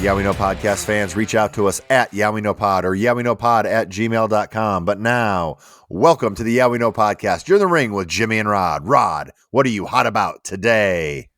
Yeah, We Know podcast fans, reach out to us at Yeah We Know Pod or yeahweknowpod@gmail.com. But now, welcome to the Yeah We Know podcast. You're in the ring with Jimmy and Rod. Rod, what are you hot about today?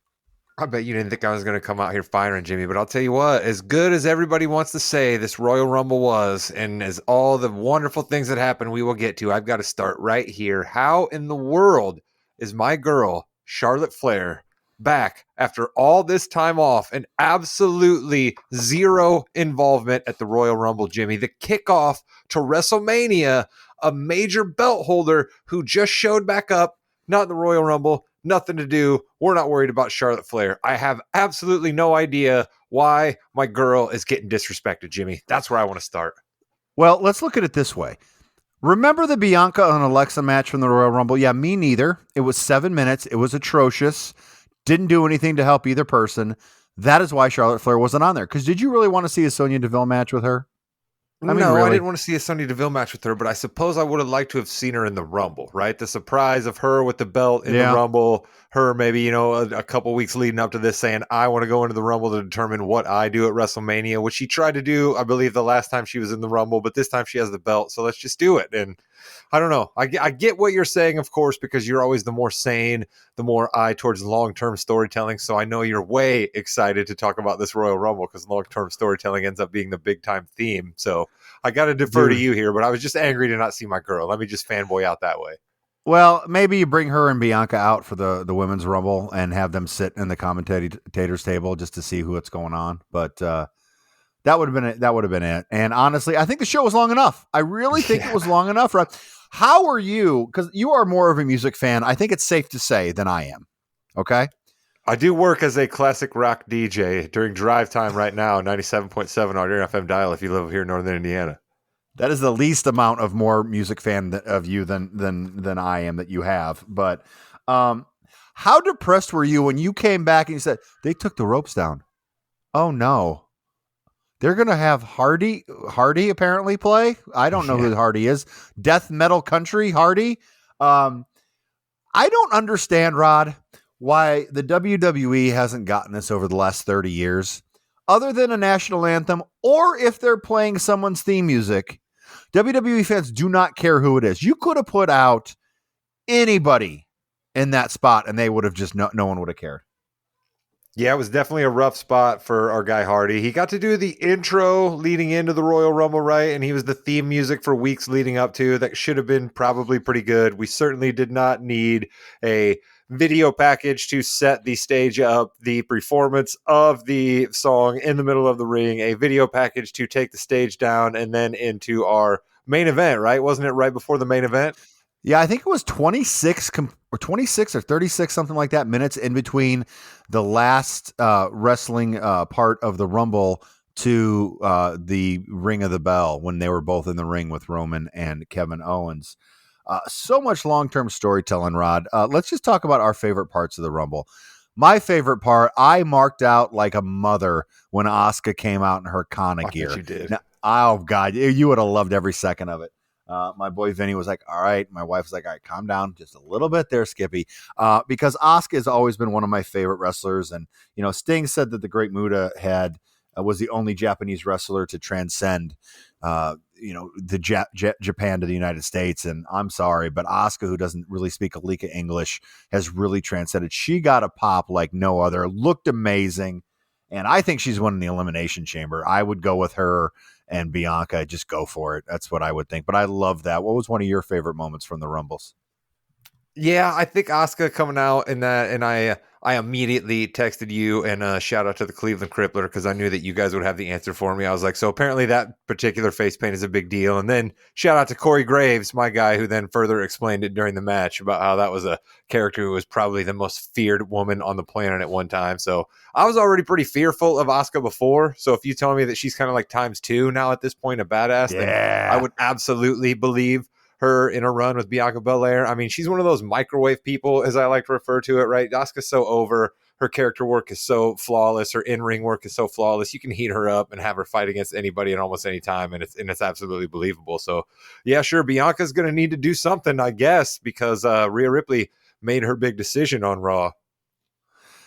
I bet you didn't think I was going to come out here firing Jimmy, but I'll tell you what, as good as everybody wants to say this Royal Rumble was, and as all the wonderful things that happened we will get to, I've got to start right here. How in the world is my girl, Charlotte Flair, back after all this time off and absolutely zero involvement at the Royal Rumble, Jimmy? The kickoff to WrestleMania, a major belt holder who just showed back up, not in the Royal Rumble, nothing to do. We're not worried about Charlotte Flair. I have absolutely no idea why my girl is getting disrespected, Jimmy. That's where I want to start. Well, let's look at it this way. Remember the Bianca and Alexa match from the Royal Rumble? Yeah, me neither. It was 7 minutes. It was atrocious. Didn't do anything to help either person. That is why Charlotte Flair wasn't on there. Because did you really want to see a Sonya Deville match with her? I didn't want to see a Sonya Deville match with her, but I suppose I would have liked to have seen her in the Rumble, right? The surprise of her with the belt in the Rumble, her maybe, a couple weeks leading up to this saying, I want to go into the Rumble to determine what I do at WrestleMania, which she tried to do, I believe, the last time she was in the Rumble, but this time she has the belt, so let's just do it. And I don't know. I get what you're saying, of course, because you're always the more sane, the more eye towards long-term storytelling. So I know you're way excited to talk about this Royal Rumble because long-term storytelling ends up being the big-time theme. So I got to defer to you here, but I was just angry to not see my girl. Let me just fanboy out that way. Well, maybe you bring her and Bianca out for the Women's Rumble and have them sit in the commentators table just to see what's going on. But that would have been it. That would have been it. And honestly, I think the show was long enough. I really think it was long enough. Right? How are you? Because you are more of a music fan, I think it's safe to say, than I am. Okay? I do work as a classic rock DJ during drive time right now, 97.7 on your FM dial if you live here in Northern Indiana. That is the least amount of more music fan of you than I am that you have. But how depressed were you when you came back and you said, they took the ropes down? Oh, no. They're going to have Hardy apparently play. I don't know who Hardy is. Death Metal Country Hardy. I don't understand, Rod, why the WWE hasn't gotten this over the last 30 years, other than a national anthem, or if they're playing someone's theme music. WWE fans do not care who it is. You could have put out anybody in that spot, and they would have just no one would have cared. Yeah, it was definitely a rough spot for our guy Hardy. He got to do the intro leading into the Royal Rumble, right? And he was the theme music for weeks leading up to. That should have been probably pretty good. We certainly did not need a video package to set the stage up, the performance of the song in the middle of the ring, a video package to take the stage down, and then into our main event, right? Wasn't it right before the main event? Yeah, I think it was 26 or 36, something like that, minutes in between the last wrestling part of the Rumble to the Ring of the Bell when they were both in the ring with Roman and Kevin Owens. So much long-term storytelling, Rod. Let's just talk about our favorite parts of the Rumble. My favorite part, I marked out like a mother when Asuka came out in her Kana gear. You did. Now, oh, God, you would have loved every second of it. My boy Vinny was like, all right. My wife was like, all right, calm down just a little bit there, Skippy. Because Asuka has always been one of my favorite wrestlers. And, Sting said that the Great Muta was the only Japanese wrestler to transcend, the Japan to the United States. And I'm sorry, but Asuka, who doesn't really speak a lick of English, has really transcended. She got a pop like no other, looked amazing. And I think she's winning the Elimination Chamber. I would go with her and Bianca. Just go for it. That's what I would think. But I love that. What was one of your favorite moments from the Rumbles? Yeah, I think Asuka coming out in that, and I immediately texted you and shout out to the Cleveland Crippler because I knew that you guys would have the answer for me. I was like, so apparently that particular face paint is a big deal. And then shout out to Corey Graves, my guy, who then further explained it during the match about how that was a character who was probably the most feared woman on the planet at one time. So I was already pretty fearful of Asuka before. So if you tell me that she's kind of like ×2 now at this point, a badass, then I would absolutely believe her in a run with Bianca Belair. I mean, she's one of those microwave people, as I like to refer to it, right? Asuka's so over. Her character work is so flawless. Her in-ring work is so flawless. You can heat her up and have her fight against anybody at almost any time, and it's absolutely believable. So, yeah, sure, Bianca's going to need to do something, I guess, because Rhea Ripley made her big decision on Raw.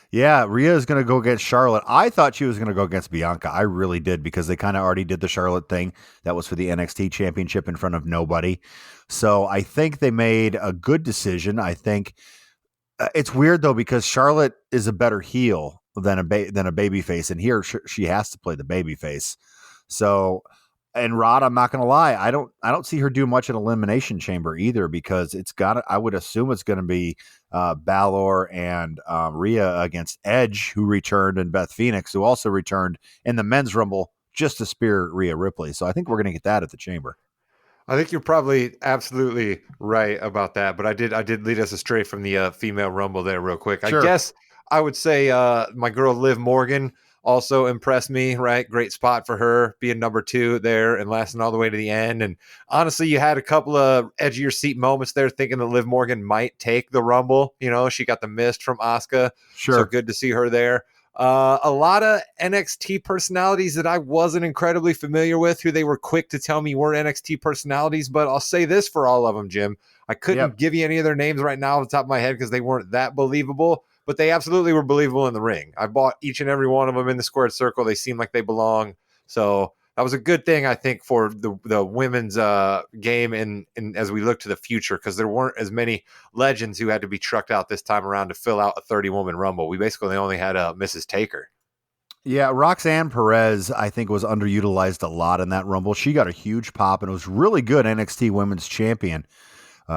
Yeah, Rhea is going to go against Charlotte. I thought she was going to go against Bianca. I really did because they kind of already did the Charlotte thing. That was for the NXT championship in front of nobody. So I think they made a good decision. I think it's weird though because Charlotte is a better heel than a baby face, and here she has to play the baby face. So, and Rod, I'm not going to lie, I don't see her do much in Elimination Chamber either because it's got. I would assume it's going to be Balor and Rhea against Edge, who returned, and Beth Phoenix, who also returned in the Men's Rumble just to spear Rhea Ripley. So I think we're going to get that at the Chamber. I think you're probably absolutely right about that, but I did lead us astray from the female rumble there real quick. I Sure. guess I would say my girl Liv Morgan also impressed me, right? Great spot for her being number 2 there and lasting all the way to the end. And honestly, you had a couple of edge of your seat moments there thinking that Liv Morgan might take the rumble. You know, she got the mist from Asuka. Sure. So good to see her there. A lot of NXT personalities that I wasn't incredibly familiar with, who they were quick to tell me were NXT personalities. But I'll say this for all of them, Jim. I couldn't give you any of their names right now off the top of my head because they weren't that believable, but they absolutely were believable in the ring. I bought each and every one of them in the squared circle. They seem like they belong. So that was a good thing, I think, for the women's game and as we look to the future, because there weren't as many legends who had to be trucked out this time around to fill out a 30-woman rumble. We basically only had Mrs. Taker. Yeah, Roxanne Perez, I think, was underutilized a lot in that Rumble. She got a huge pop and was really good NXT Women's Champion.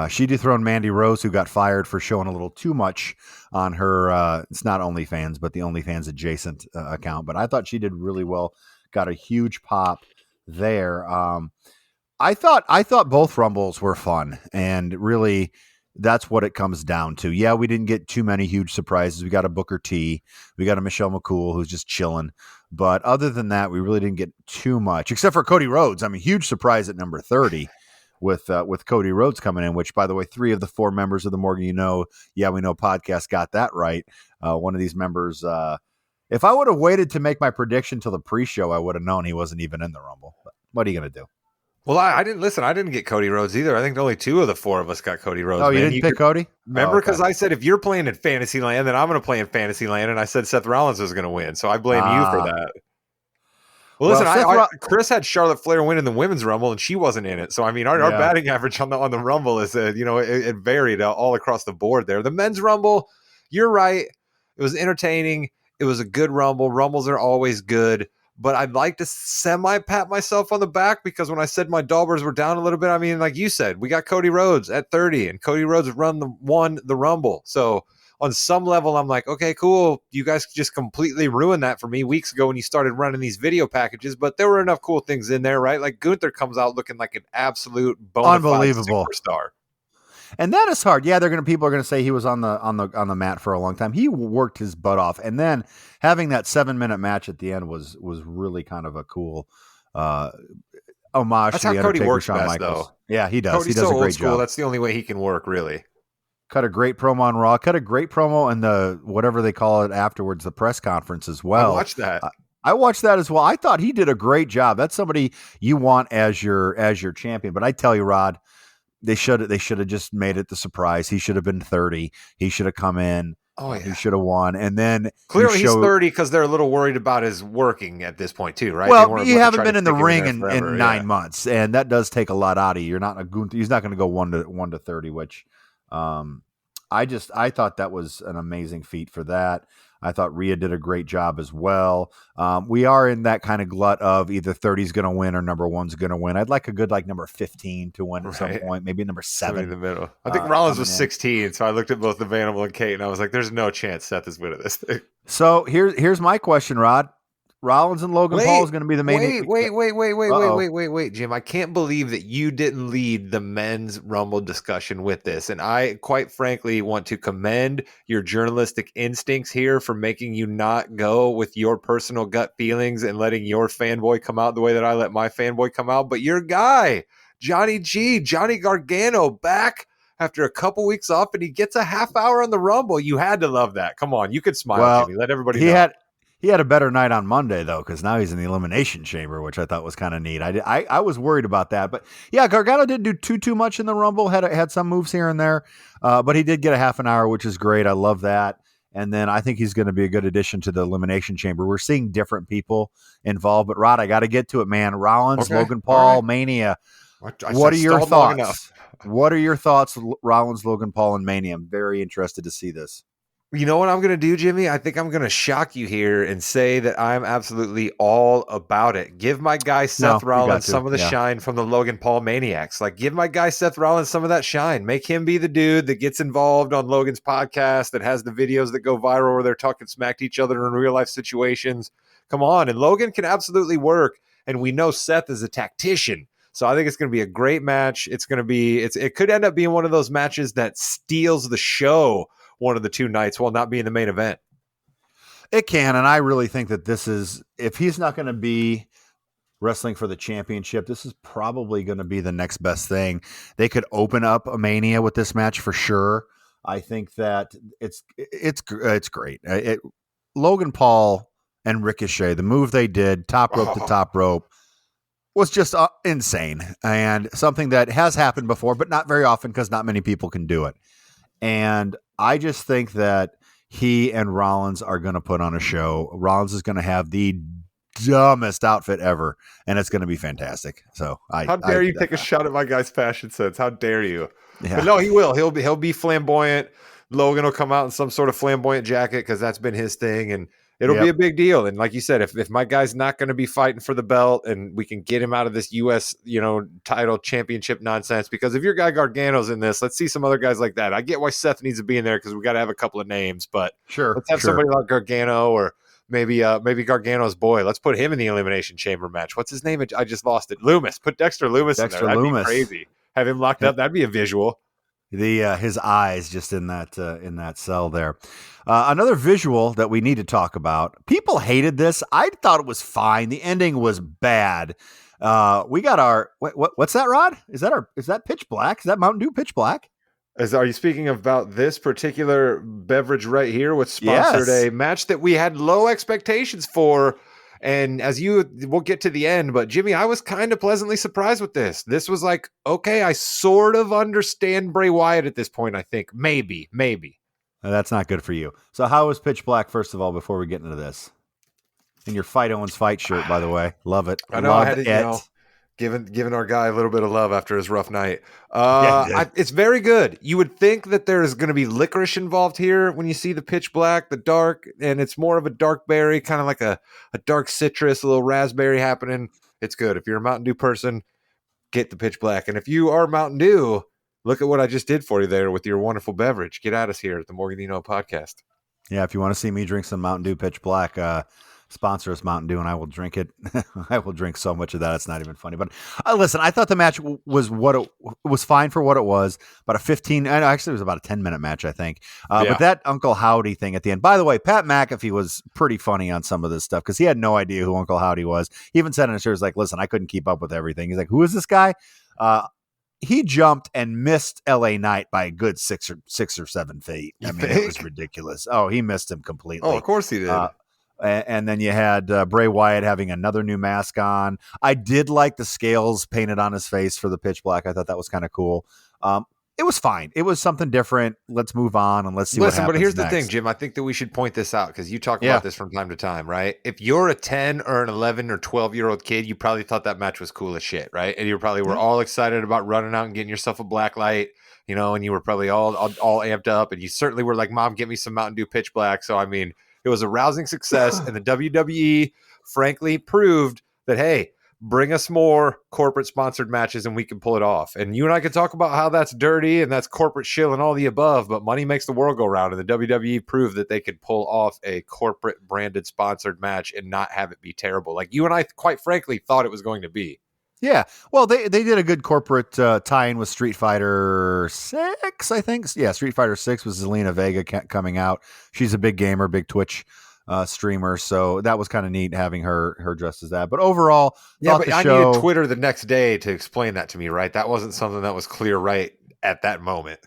She dethroned Mandy Rose, who got fired for showing a little too much on her. It's not OnlyFans, but the OnlyFans adjacent account. But I thought she did really well. Got a huge pop there. I thought both Rumbles were fun, and really, that's what it comes down to. Yeah, we didn't get too many huge surprises. We got a Booker T, we got a Michelle McCool who's just chilling. But other than that, we really didn't get too much, except for Cody Rhodes. I mean, huge surprise at number 30 with Cody Rhodes coming in, which, by the way, 3 of the 4 members of the Morgan We Know podcast got that right. One of these members, if I would have waited to make my prediction till the pre-show, I would have known he wasn't even in the Rumble. But what are you going to do? Well, I didn't listen. I didn't get Cody Rhodes either. I think only 2 of the 4 of us got Cody Rhodes. Oh, you didn't pick Cody? Remember, because I said if you're playing in Fantasyland, then I'm going to play in Fantasyland, and I said Seth Rollins was going to win, so I blame you for that. Well, listen, Chris had Charlotte Flair win in the Women's Rumble, and she wasn't in it. So, I mean, our batting average on the Rumble is, it varied all across the board there. The Men's Rumble, you're right. It was entertaining. It was a good Rumble. Rumbles are always good. But I'd like to semi-pat myself on the back because when I said my Daubers were down a little bit, I mean, like you said, we got Cody Rhodes at 30, and Cody Rhodes won the Rumble. So on some level, I'm like, okay, cool. You guys just completely ruined that for me weeks ago when you started running these video packages. But there were enough cool things in there, right? Like Gunther comes out looking like an absolute unbelievable superstar. And that is hard. Yeah, people are going to say he was on the mat for a long time. He worked his butt off, and then having that 7-minute match at the end was really kind of a cool homage. That's to how the Cody Undertaker, works Shawn best, Michaels. though. Yeah, he does. Cody's he does so a great old school. job. That's the only way he can work, really. Cut a great promo on Raw. Cut a great promo in the whatever they call it afterwards, the press conference as well. I watched that. I watched that as well. I thought he did a great job. That's somebody you want as your champion. But I tell you, Rod, they should have just made it the surprise. He should have been 30. He should have come in. Oh, yeah. He should have won. And then clearly he's 30 because they're a little worried about his working at this point too, right? Well, you haven't been in the ring in 9 yeah. months, and that does take a lot out of you. You're not he's not going to go 1 to 30, which I thought that was an amazing feat for that. I thought Rhea did a great job as well. We are in that kind of glut of either 30 is going to win or number 1's going to win. I'd like a good number 15 to win at some point, maybe number 7 in the middle. I think Rollins was 16, so I looked at both the Vanderbilt and Kate, and I was like, "There's no chance Seth is winning this thing." So here's my question, Rod. Rollins and Logan Paul is going to be the main. Wait, Jim. I can't believe that you didn't lead the men's Rumble discussion with this. And I, quite frankly, want to commend your journalistic instincts here for making you not go with your personal gut feelings and letting your fanboy come out the way that I let my fanboy come out. But your guy, Johnny Gargano, back after a couple weeks off, and he gets a half hour on the Rumble. You had to love that. Come on, you could smile, Jimmy. Let everybody know. He had a better night on Monday, though, because now he's in the Elimination Chamber, which I thought was kind of neat. I was worried about that. But, yeah, Gargano didn't do too much in the Rumble, had some moves here and there. But he did get a half an hour, which is great. I love that. And then I think he's going to be a good addition to the Elimination Chamber. We're seeing different people involved, but Rod, I got to get to it, man. Rollins, Okay. Logan All Paul, right. Mania. I What are your stalled long enough. thoughts? What are your thoughts, Rollins, Logan Paul, and Mania? I'm very interested to see this. You know what I'm going to do, Jimmy? I think I'm going to shock you here and say that I'm absolutely all about it. Give my guy Seth No, you got Rollins to. some of the Yeah. shine from the Logan Paul Maniacs. Like, give my guy Seth Rollins some of that shine. Make him be the dude that gets involved on Logan's podcast, that has the videos that go viral where they're talking smack to each other in real life situations. Come on. And Logan can absolutely work. And we know Seth is a tactician. So I think it's going to be a great match. It's going to be, it could end up being one of those matches that steals the show one of the two nights while not being the main event. It can, and I really think that this is, if he's not going to be wrestling for the championship, this is probably going to be the next best thing. They could open up a Mania with this match for sure. I think that it's great. Logan Paul and Ricochet, the move they did, top rope to top rope, was just insane, and something that has happened before, but not very often because not many people can do it. And I just think that he and Rollins are going to put on a show. Rollins is going to have the dumbest outfit ever, and it's going to be fantastic. So how dare you take a shot at my guy's fashion sense? How dare you? Yeah. But no, he will. He'll be flamboyant. Logan will come out in some sort of flamboyant jacket because that's been his thing, and it'll be a big deal. And like you said, if my guy's not going to be fighting for the belt, and we can get him out of this U.S. Title championship nonsense, because if your guy Gargano's in this, let's see some other guys like that. I get why Seth needs to be in there because we got to have a couple of names, but let's have somebody like Gargano, or maybe Gargano's boy. Let's put him in the Elimination Chamber match. What's his name? I just lost it. Loomis. Put Dexter Loomis in there. That'd be crazy. Have him locked up. That'd be a visual. His eyes just in that cell there. Another visual that we need to talk about. People hated this. I thought it was fine. The ending was bad. We got our what's that, Rod? Is that Pitch Black? Is that Mountain Dew Pitch Black? Are you speaking about this particular beverage right here, which sponsored a match that we had low expectations for? And we'll get to the end, but Jimmy, I was kind of pleasantly surprised with this. This was like, okay, I sort of understand Bray Wyatt at this point, I think. Maybe. That's not good for you. So how was Pitch Black, first of all, before we get into this? In your Fight Owens Fight shirt, by the way. Love it. I know. I had it, giving our guy a little bit of love after his rough night. It's very good. You would think that there's going to be licorice involved here when you see the Pitch Black, the dark, and it's more of a dark berry, kind of like a dark citrus, a little raspberry happening. It's good. If you're a Mountain Dew person, get the Pitch Black. And if you are Mountain Dew, look at what I just did for you there with your wonderful beverage. Get at us here at the Morganino Podcast. Yeah, if you want to see me drink some Mountain Dew Pitch Black, sponsor us, Mountain Dew, and I will drink it. I will drink so much of that it's not even funny. But listen, I thought the match was was fine for what it was. About a 15, actually it was about a 10-minute match, I think. But that Uncle Howdy thing at the end. By the way, Pat McAfee was pretty funny on some of this stuff because he had no idea who Uncle Howdy was. He even said in his show, listen, I couldn't keep up with everything. He's like, who is this guy? He jumped and missed LA Knight by a good 6 or 7 feet. It was ridiculous. Oh, he missed him completely. Oh, of course he did. And then you had Bray Wyatt having another new mask on. I did like the scales painted on his face for the Pitch Black. I thought that was kind of cool. It was fine. It was something different. Let's move on and let's see what happens. But here's next. The thing, Jim. I think that we should point this out because you talk about this from time to time, right? If you're a 10 or an 11 or 12-year-old kid, you probably thought that match was cool as shit, right? And you probably were all excited about running out and getting yourself a black light, and you were probably all amped up. And you certainly were like, Mom, get me some Mountain Dew Pitch Black. So, I mean, it was a rousing success, and the WWE, frankly, proved that, hey, bring us more corporate-sponsored matches, and we can pull it off. And you and I could talk about how that's dirty and that's corporate shill and all the above, but money makes the world go round, and the WWE proved that they could pull off a corporate-branded sponsored match and not have it be terrible. Like you and I, quite frankly, thought it was going to be. Yeah, well, they did a good corporate tie-in with Street Fighter 6, I think. Yeah, Street Fighter 6 was Zelina Vega coming out. She's a big gamer, big Twitch streamer, so that was kind of neat having her dressed as that. But overall, I needed Twitter the next day to explain that to me, right? That wasn't something that was clear right at that moment.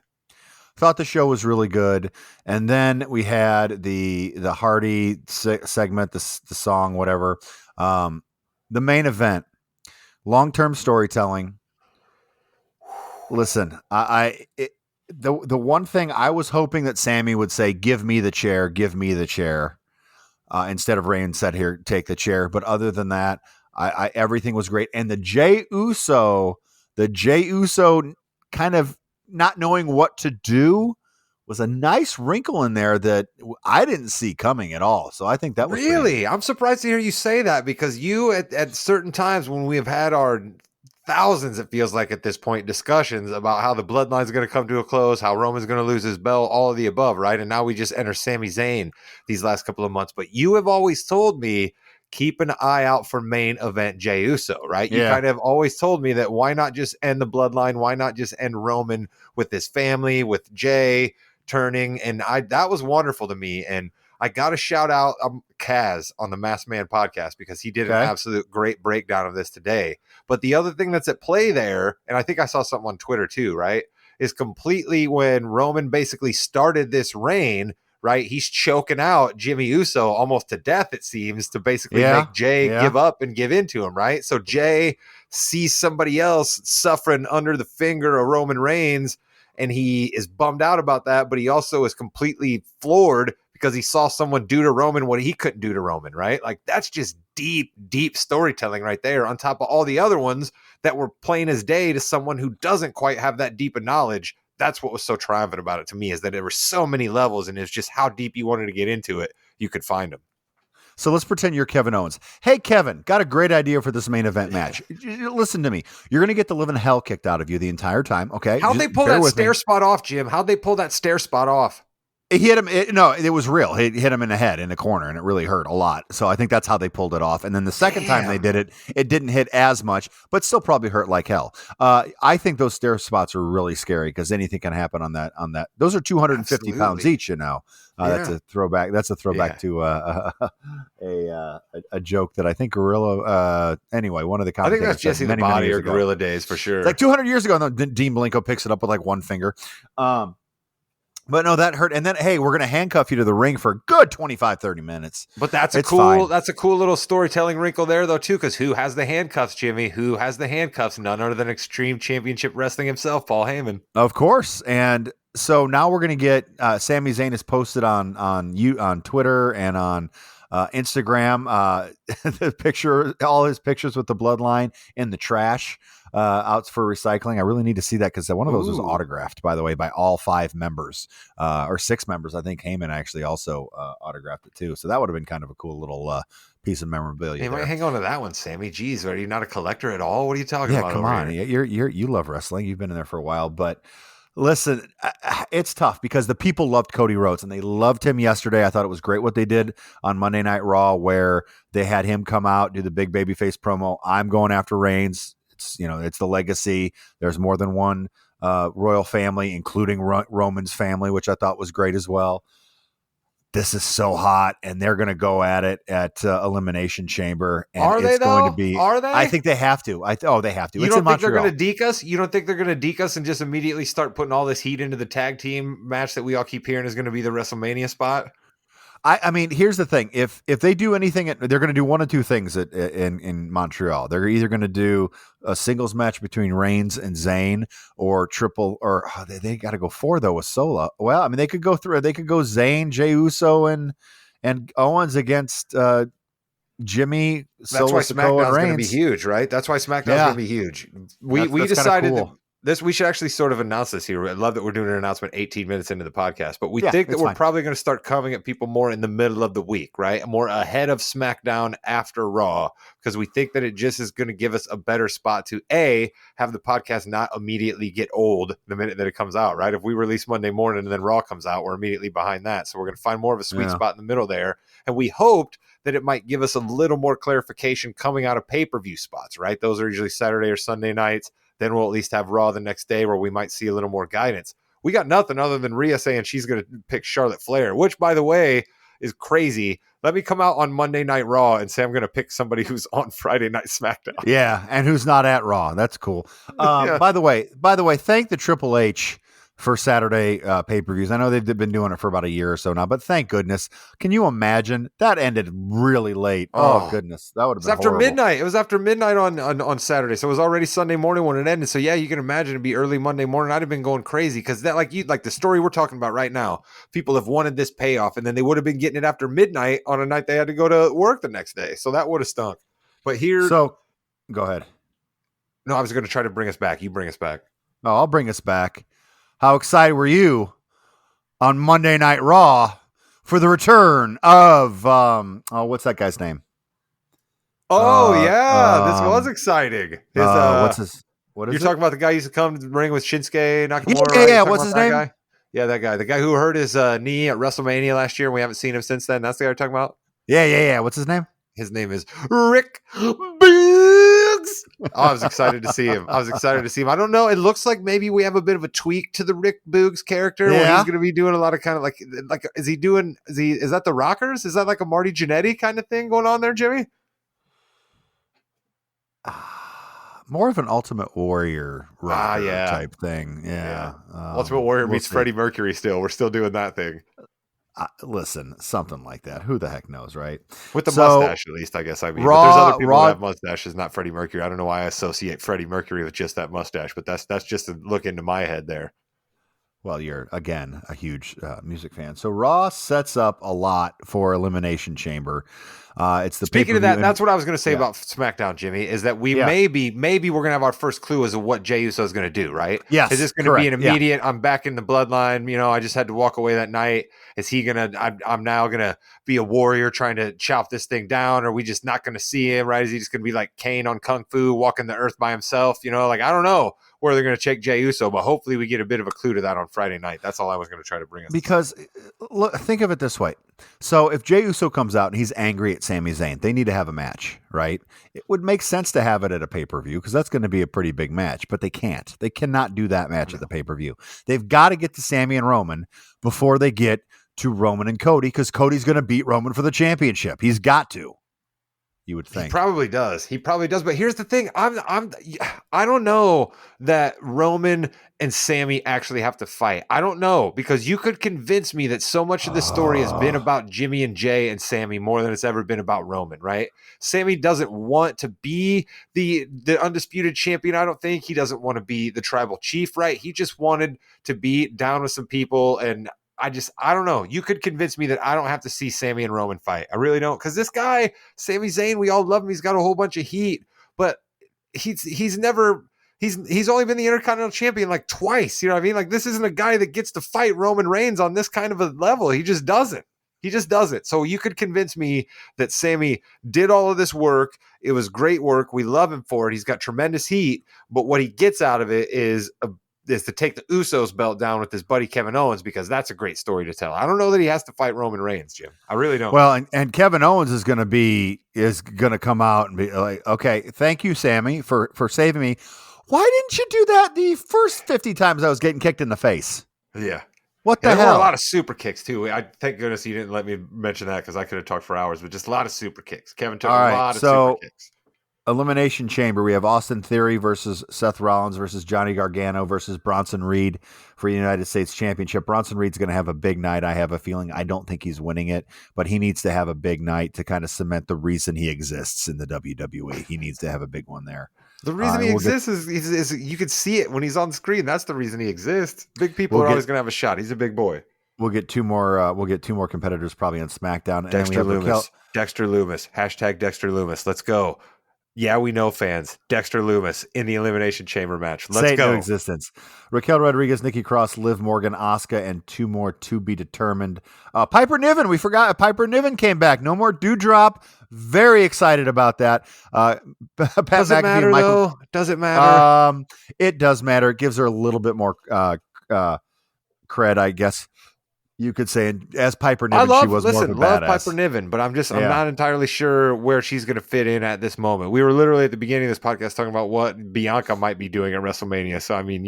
Thought the show was really good, and then we had the Hardy segment, the song, whatever. The main event. Long-term storytelling. Listen, The one thing I was hoping that Sammy would say, "Give me the chair, give me the chair," instead of Reigns said, "Here, take the chair." But other than that, I everything was great. And the Jey Uso kind of not knowing what to do was a nice wrinkle in there that I didn't see coming at all. So I think that was pretty Really? neat. I'm surprised to hear you say that because you, at certain times when we have had our thousands, it feels like at this point, discussions about how the bloodline is going to come to a close, how Roman's going to lose his belt, all of the above, right? And now we just enter Sami Zayn these last couple of months. But you have always told me, keep an eye out for main event Jey Uso, right? You Yeah. kind of always told me that why not just end the bloodline? Why not just end Roman with his family, with Jay turning? And that was wonderful to me. And I got to shout out Kaz on the Masked Man podcast because he did an Okay. absolute great breakdown of this today. But the other thing that's at play there, and I think I saw something on Twitter too, right, is completely when Roman basically started this reign, right? He's choking out Jimmy Uso almost to death, it seems, to basically Yeah. make Jay Yeah. give up and give in to him, right? So Jay sees somebody else suffering under the finger of Roman Reigns, and he is bummed out about that, but he also is completely floored because he saw someone do to Roman what he couldn't do to Roman, right? Like that's just deep, deep storytelling right there on top of all the other ones that were plain as day to someone who doesn't quite have that deep of knowledge. That's what was so triumphant about it to me, is that there were so many levels and it's just how deep you wanted to get into it, you could find them. So let's pretend you're Kevin Owens. Hey, Kevin, got a great idea for this main event match. Listen to me. You're going to get the living hell kicked out of you the entire time. Okay. How'd they pull that stair spot off, Jim? How'd they pull that stair spot off? It hit him. It was real. It hit him in the head, in the corner, and it really hurt a lot. So I think that's how they pulled it off. And then the second time they did it, it didn't hit as much, but still probably hurt like hell. I think those stair spots are really scary because anything can happen on that. Those are 250 pounds each. That's a throwback. That's a throwback to a joke that I think Gorilla. Anyway, one of the I think that's Jesse the Body or ago. Gorilla days for sure. It's like 200 years ago. And Dean Malenko picks it up with like one finger. But no, that hurt. And then, hey, we're going to handcuff you to the ring for a good 25, 30 minutes. But that's a cool little storytelling wrinkle there, though, too, because who has the handcuffs, Jimmy? Who has the handcuffs? None other than Extreme Championship Wrestling himself, Paul Heyman. Of course. And so now we're going to get Sami Zayn is posted on Twitter and on Instagram. The picture, all his pictures with the bloodline in the trash. Out for recycling. I really need to see that because one of those was autographed, by the way, by all 5 members or 6 members. I think Heyman actually also autographed it too. So that would have been kind of a cool little piece of memorabilia. You might hang on to that one, Sammy. Jeez, are you not a collector at all? What are you talking about? Yeah, come on. You love wrestling. You've been in there for a while, but listen, it's tough because the people loved Cody Rhodes and they loved him yesterday. I thought it was great what they did on Monday Night Raw where they had him come out, do the big babyface promo. I'm going after Reigns. It's the legacy. There's more than one royal family, including Roman's family, which I thought was great as well. This is so hot, and they're going to go at it at Elimination Chamber. And Are they, though? Are they? I think they have to. They have to. You don't think they're going to deke us? You don't think they're going to deke us and just immediately start putting all this heat into the tag team match that we all keep hearing is going to be the WrestleMania spot? I mean, here's the thing. If they do anything, they're going to do one of two things in Montreal. They're either going to do a singles match between Reigns and Zayn or they got to go 4 though with Solo. Well, I mean, they could go Zayn, Jey Uso and Owens against Jimmy. That's why SmackDown's going to be huge, right? That's why SmackDown's going to be huge. We decided that we should actually sort of announce this here. I love that we're doing an announcement 18 minutes into the podcast, but we think that we're probably going to start coming at people more in the middle of the week, right? More ahead of SmackDown after Raw, because we think that it just is going to give us a better spot to have the podcast not immediately get old the minute that it comes out, right? If we release Monday morning and then Raw comes out, we're immediately behind that. So we're going to find more of a sweet spot in the middle there. And we hoped that it might give us a little more clarification coming out of pay-per-view spots, right? Those are usually Saturday or Sunday nights. Then we'll at least have Raw the next day where we might see a little more guidance. We got nothing other than Rhea saying she's going to pick Charlotte Flair, which, by the way, is crazy. Let me come out on Monday Night Raw and say I'm going to pick somebody who's on Friday Night SmackDown. Yeah, and who's not at Raw. That's cool. By the way, thank the Triple H for Saturday pay-per-views. I know they've been doing it for about a year or so now, but thank goodness. Can you imagine? That ended really late. Oh, Oh, goodness. That would have it's been after horrible. midnight. It was after midnight on Saturday, so it was already Sunday morning when it ended. So yeah, you can imagine it'd be early Monday morning. I'd have been going crazy because that, like the story we're talking about right now, people have wanted this payoff, and then they would have been getting it after midnight on a night they had to go to work the next day. So that would have stunk. But here, So, go ahead. no, I was going to try to bring us back. You bring us back. Oh, I'll bring us back. How excited were you on Monday Night Raw for the return of what's that guy's name? Oh yeah, this was exciting. What's his? What is You're it? talking about the guy who used to come to the ring with Shinsuke Nakamura, Yeah, right? yeah. You're talking What's about his that name? guy? Yeah, that guy. The guy who hurt his knee at WrestleMania last year. And we haven't seen him since then. That's the guy you're talking about. Yeah. What's his name? His name is Rick Biggs. Oh, I was excited to see him. I don't know. It looks like maybe we have a bit of a tweak to the Rick Boogs character where Yeah. he's going to be doing a lot of kind of like is that the Rockers? Is that like a Marty Jannetty kind of thing going on there, Jimmy? More of an Ultimate Warrior rocker yeah. type thing. Yeah. Ultimate Warrior we'll meets see. Freddie Mercury still. We're still doing that thing. Listen, something like that. Who the heck knows, right? With the mustache, at least, I guess. I mean, but there's other people who have mustaches, not Freddie Mercury. I don't know why I associate Freddie Mercury with just that mustache, but that's just a look into my head there. Well, you're, again, a huge music fan. So Raw sets up a lot for Elimination Chamber. It's the Speaking of that, that's what I was going to say Yeah. about SmackDown, Jimmy, is that we Yeah. maybe we're going to have our first clue as to what Jey Uso is going to do, right? Yes, Is this going to be an correct. Yeah. immediate, I'm back in the bloodline, you know, I just had to walk away that night. Is he going to, I'm now going to be a warrior trying to chop this thing down? Or are we just not going to see him, right? Is he just going to be like Kane on Kung Fu, walking the earth by himself? You know, like, I don't know where they're going to check Jey Uso, but hopefully we get a bit of a clue to that on Friday night. That's all I was going to try to bring us. Because look, think of it this way. So if Jey Uso comes out and he's angry at Sami Zayn, they need to have a match, right? It would make sense to have it at a pay-per-view because that's going to be a pretty big match, but they can't. They cannot do that match at the pay-per-view. They've got to get to Sami and Roman before they get to Roman and Cody because Cody's going to beat Roman for the championship. He's got to. You would think. He probably does. But here's the thing. I don't know that Roman and Sammy actually have to fight. I don't know, because you could convince me that so much of this story has been about Jimmy and Jay and Sammy more than it's ever been about Roman, right? Sammy doesn't want to be the undisputed champion. I don't think he doesn't want to be the tribal chief, right? He just wanted to be down with some people, and I don't know. You could convince me that I don't have to see Sammy and Roman fight. I really don't. Because this guy, Sami Zayn, we all love him. He's got a whole bunch of heat, but he's only been the Intercontinental Champion like twice. You know what I mean? Like, this isn't a guy that gets to fight Roman Reigns on this kind of a level. He just doesn't. So you could convince me that Sammy did all of this work. It was great work. We love him for it. He's got tremendous heat, but what he gets out of it is to take the Usos belt down with his buddy Kevin Owens, because that's a great story to tell. I don't know that he has to fight Roman Reigns, Jim. I really don't. Well, and Kevin Owens is going to come out and be like, okay, thank you, Sammy, for saving me. Why didn't you do that the first 50 times I was getting kicked in the face? Yeah. What the there hell? There were a lot of super kicks too. Thank goodness you didn't let me mention that, because I could have talked for hours, but just a lot of super kicks. Kevin took a lot of super kicks. Elimination Chamber, we have Austin Theory versus Seth Rollins versus Johnny Gargano versus Bronson Reed for the United States Championship. Bronson Reed's going to have a big night. I have a feeling. I don't think he's winning it, but he needs to have a big night to kind of cement the reason he exists in the WWE. He needs to have a big one there. The reason he exists is you can see it when he's on screen. That's the reason he exists. Big people are always going to have a shot. He's a big boy. We'll get two more. We'll get two more competitors probably on SmackDown. Dexter Lumis. Dexter Lumis. # Dexter Lumis. Let's go. Yeah, we know, fans. Dexter Lumis in the Elimination Chamber match. Let's go. Into existence. Raquel Rodriguez, Nikki Cross, Liv Morgan, Asuka, and two more to be determined. Piper Niven. We forgot Piper Niven came back. No more Dewdrop. Very excited about that. Pat Does it matter, though? Does it matter? It does matter. It gives her a little bit more cred, I guess you could say. And as Piper Niven, she was more of a badass. Piper Niven, but I'm not entirely sure where she's going to fit in at this moment. We were literally at the beginning of this podcast talking about what Bianca might be doing at WrestleMania. So, I mean,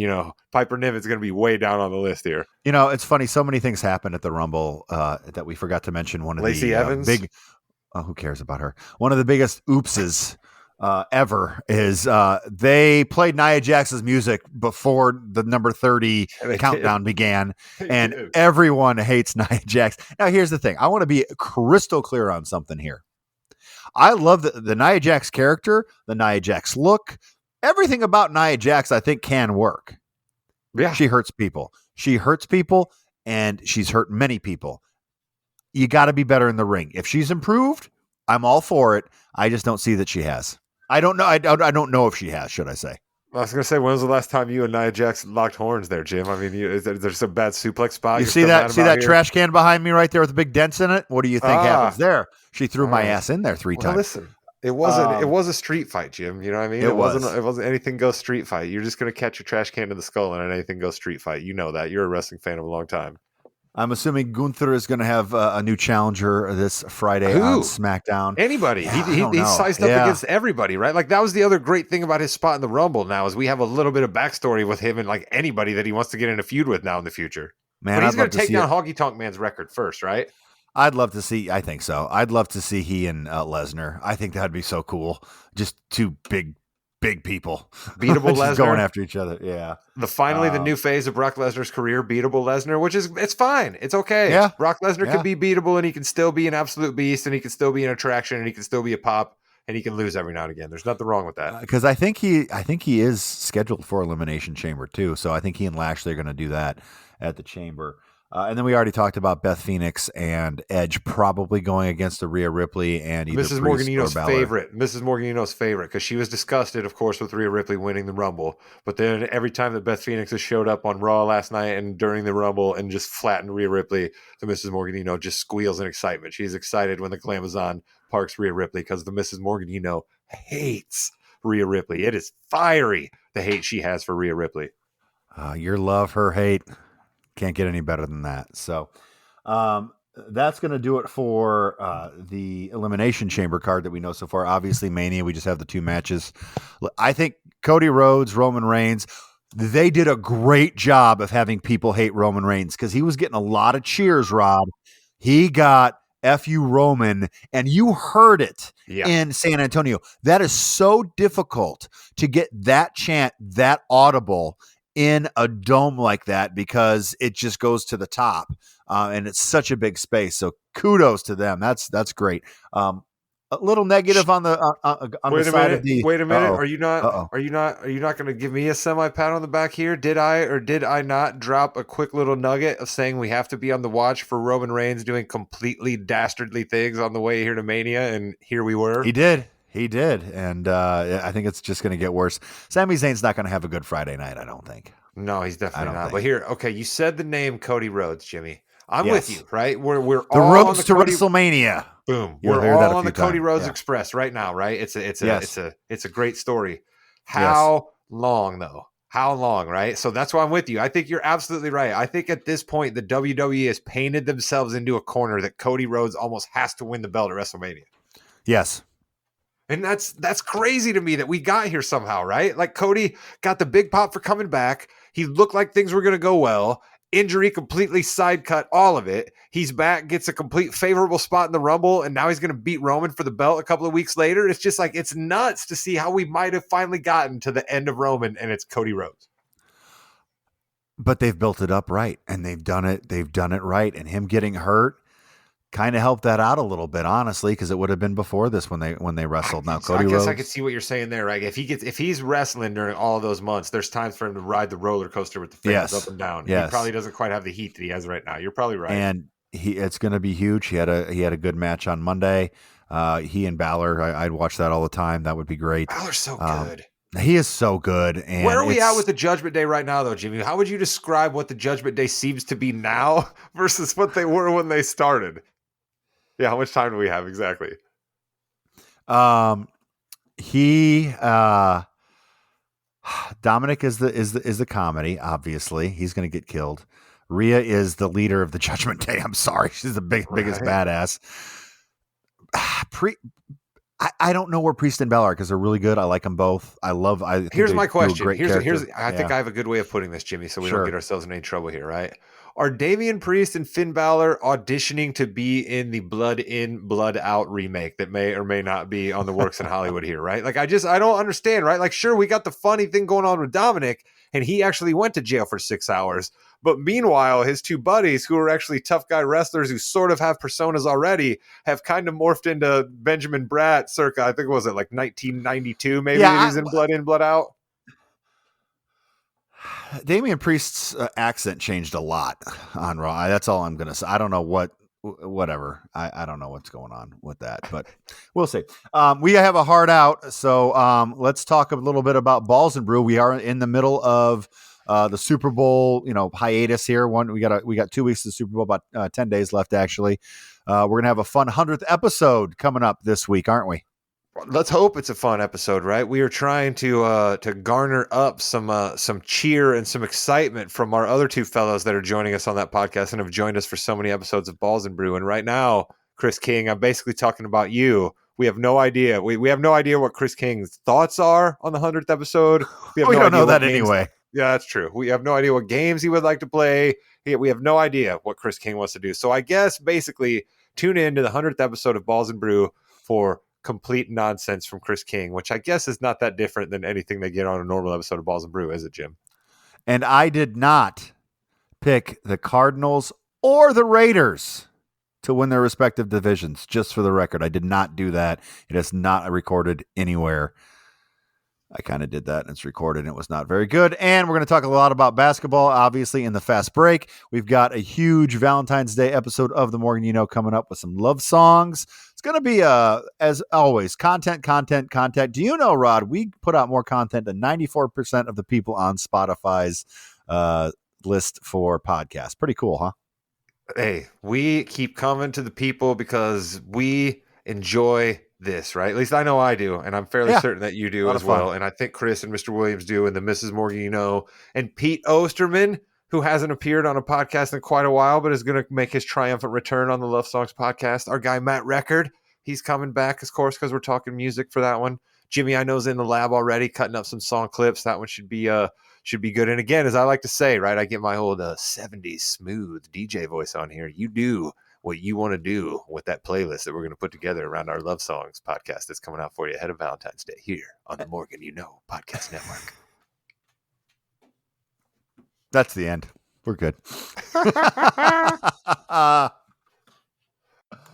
Piper Niven's going to be way down on the list here. It's funny. So many things happened at the Rumble that we forgot to mention. One of Lacey the Evans. who cares about her? One of the biggest oopses ever is they played Nia Jax's music before the number 30 They countdown did. began, They and did. everyone hates Nia Jax. Now, here's the thing. I want to be crystal clear on something here. I love the Nia Jax character, the Nia Jax look. Everything about Nia Jax, I think, can work. Yeah. She hurts people. She hurts people, and she's hurt many people. You got to be better in the ring. If she's improved, I'm all for it. I just don't see that she has. I don't know. I don't know if she has, should I say. I was gonna say, when was the last time you and Nia Jax locked horns there, Jim? I mean, there's some bad suplex spot. You You're see still that? mad See about that here? trash can behind me right there with the big dents in it? What do you think happens there? She threw my ass in there 3 Well, times. listen, it wasn't. It was a street fight, Jim. You know what I mean? It was. It wasn't anything goes street fight. You're just gonna catch your trash can in the skull and anything goes street fight. You know that. You're a wrestling fan of a long time. I'm assuming Gunther is going to have a new challenger this Friday on SmackDown. Anybody. Yeah, He's sized up against everybody, right? Like, that was the other great thing about his spot in the Rumble now is we have a little bit of backstory with him and like anybody that he wants to get in a feud with now in the future. Man, but he's going to take down Honky Tonk Man's record first, right? I'd love to see. I think so. I'd love to see he and Lesnar. I think that'd be so cool. Just two big people beatable Lesnar going after each other. Yeah. The new phase of Brock Lesnar's career, beatable Lesnar, which is it's fine. It's okay. Yeah. Brock Lesnar can be beatable and he can still be an absolute beast and he can still be an attraction and he can still be a pop and he can lose every now and again. There's nothing wrong with that. Because I think he is scheduled for Elimination Chamber too. So I think he and Lashley are going to do that at the Chamber. And then we already talked about Beth Phoenix and Edge probably going against the Rhea Ripley and either Mrs. Morganino's favorite. Mrs. Morganino's favorite because she was disgusted, of course, with Rhea Ripley winning the Rumble. But then every time that Beth Phoenix has showed up on Raw last night and during the Rumble and just flattened Rhea Ripley, the Mrs. Morganino just squeals in excitement. She's excited when the Glamazon parks Rhea Ripley because the Mrs. Morganino hates Rhea Ripley. It is fiery, the hate she has for Rhea Ripley. Your love, her hate. Can't get any better than that. So that's going to do it for the Elimination Chamber card that we know so far. Obviously, Mania, we just have the 2 matches. I think Cody Rhodes, Roman Reigns, they did a great job of having people hate Roman Reigns because he was getting a lot of cheers, Rob. He got F.U. Roman, and you heard it in San Antonio. That is so difficult to get that chant that audible in a dome like that because it just goes to the top and it's such a big space. So kudos to them. That's great. A little negative on the side of the. Wait a minute. Are you not going to give me a semi pat on the back here? Did I not drop a quick little nugget of saying we have to be on the watch for Roman Reigns doing completely dastardly things on the way here to Mania? And here we were. He did. And I think it's just going to get worse. Sami Zayn's not going to have a good Friday night, I don't think. No, he's definitely not. But here, okay, you said the name Cody Rhodes, Jimmy. I'm with you, right? We're the all roads on to WrestleMania. Boom. We're all on the Cody Rhodes Express right now, right? It's a great story. How long though? How long, right? So that's why I'm with you. I think you're absolutely right. I think at this point the WWE has painted themselves into a corner that Cody Rhodes almost has to win the belt at WrestleMania. Yes. And that's crazy to me that we got here somehow, right? Like Cody got the big pop for coming back. He looked like things were going to go well. Injury completely side cut all of it. He's back, gets a complete favorable spot in the Rumble, and now he's going to beat Roman for the belt a couple of weeks later. It's just like, it's nuts to see how we might have finally gotten to the end of Roman, and it's Cody Rhodes. But they've built it up right, and they've done it right. And him getting hurt kind of helped that out a little bit, honestly, because it would have been before this when they wrestled. Now Cody Rhodes, I could see what you're saying there, right? If he's wrestling during all of those months, there's times for him to ride the roller coaster with the fans up and down. He probably doesn't quite have the heat that he has right now. You're probably right. And it's going to be huge. He had a good match on Monday. He and Balor, I'd watch that all the time. That would be great. Balor's so good. He is so good. And where are we at with the Judgment Day right now, though, Jimmy? How would you describe what the Judgment Day seems to be now versus what they were when they started? Yeah, how much time do we have exactly? Dominic is the comedy. Obviously, he's going to get killed. Rhea is the leader of the Judgment Day. I'm sorry, she's the biggest badass. I don't know where Priest and Balor are because they're really good. I like them both. Here's my question. I think I have a good way of putting this, Jimmy, so we don't get ourselves in any trouble here, right? Are Damian Priest and Finn Balor auditioning to be in the Blood In, Blood Out remake that may or may not be on the works in Hollywood here, right? Like, I don't understand, right? Like, sure, we got the funny thing going on with Dominic, and he actually went to jail for 6 hours. But meanwhile, his two buddies, who are actually tough guy wrestlers who sort of have personas already, have kind of morphed into Benjamin Bratt circa, I think, was it like 1992, maybe, that he's in Blood In, Blood Out? Damian Priest's accent changed a lot on Raw. That's all I'm going to say. I don't know whatever. I don't know what's going on with that, but we'll see. We have a hard out. So let's talk a little bit about Balls and Brew. We are in the middle of the Super Bowl, hiatus here. We got 2 weeks of the Super Bowl, about 10 days left. Actually, we're going to have a fun 100th episode coming up this week, aren't we? Let's hope it's a fun episode, right? We are trying to garner up some cheer and some excitement from our other two fellows that are joining us on that podcast and have joined us for so many episodes of Balls and Brew. And right now, Chris King, I'm basically talking about you. We have no idea. We have no idea what Chris King's thoughts are on the 100th episode. We don't know that anyway. Yeah, that's true. We have no idea what games he would like to play. We have no idea what Chris King wants to do. So I guess basically tune in to the 100th episode of Balls and Brew for complete nonsense from Chris King, which I guess is not that different than anything they get on a normal episode of Balls and Brew, is it, Jim? And I did not pick the Cardinals or the Raiders to win their respective divisions. Just for the record, I did not do that. It is not recorded anywhere. I kind of did that, and it's recorded, and it was not very good. And we're going to talk a lot about basketball, obviously, in the fast break. We've got a huge Valentine's Day episode of The Morgan You Know coming up with some love songs. It's going to be, as always, content. Do you know, Rod, we put out more content than 94% of the people on Spotify's list for podcasts. Pretty cool, huh? Hey, we keep coming to the people because we enjoy this, right? At least I know I do, and I'm fairly certain that you do as well. And I think Chris and Mr. Williams do, and the Mrs. Morgan You Know, and Pete Osterman, who hasn't appeared on a podcast in quite a while, but is going to make his triumphant return on the Love Songs podcast. Our guy, Matt Record, he's coming back, of course, because we're talking music for that one. Jimmy, I know, is in the lab already, cutting up some song clips. That one should be good. And again, as I like to say, right, I get my old 70s smooth DJ voice on here. You do what you want to do with that playlist that we're going to put together around our Love Songs podcast that's coming out for you ahead of Valentine's Day here on the Morgan You Know Podcast Network. That's the end. We're good.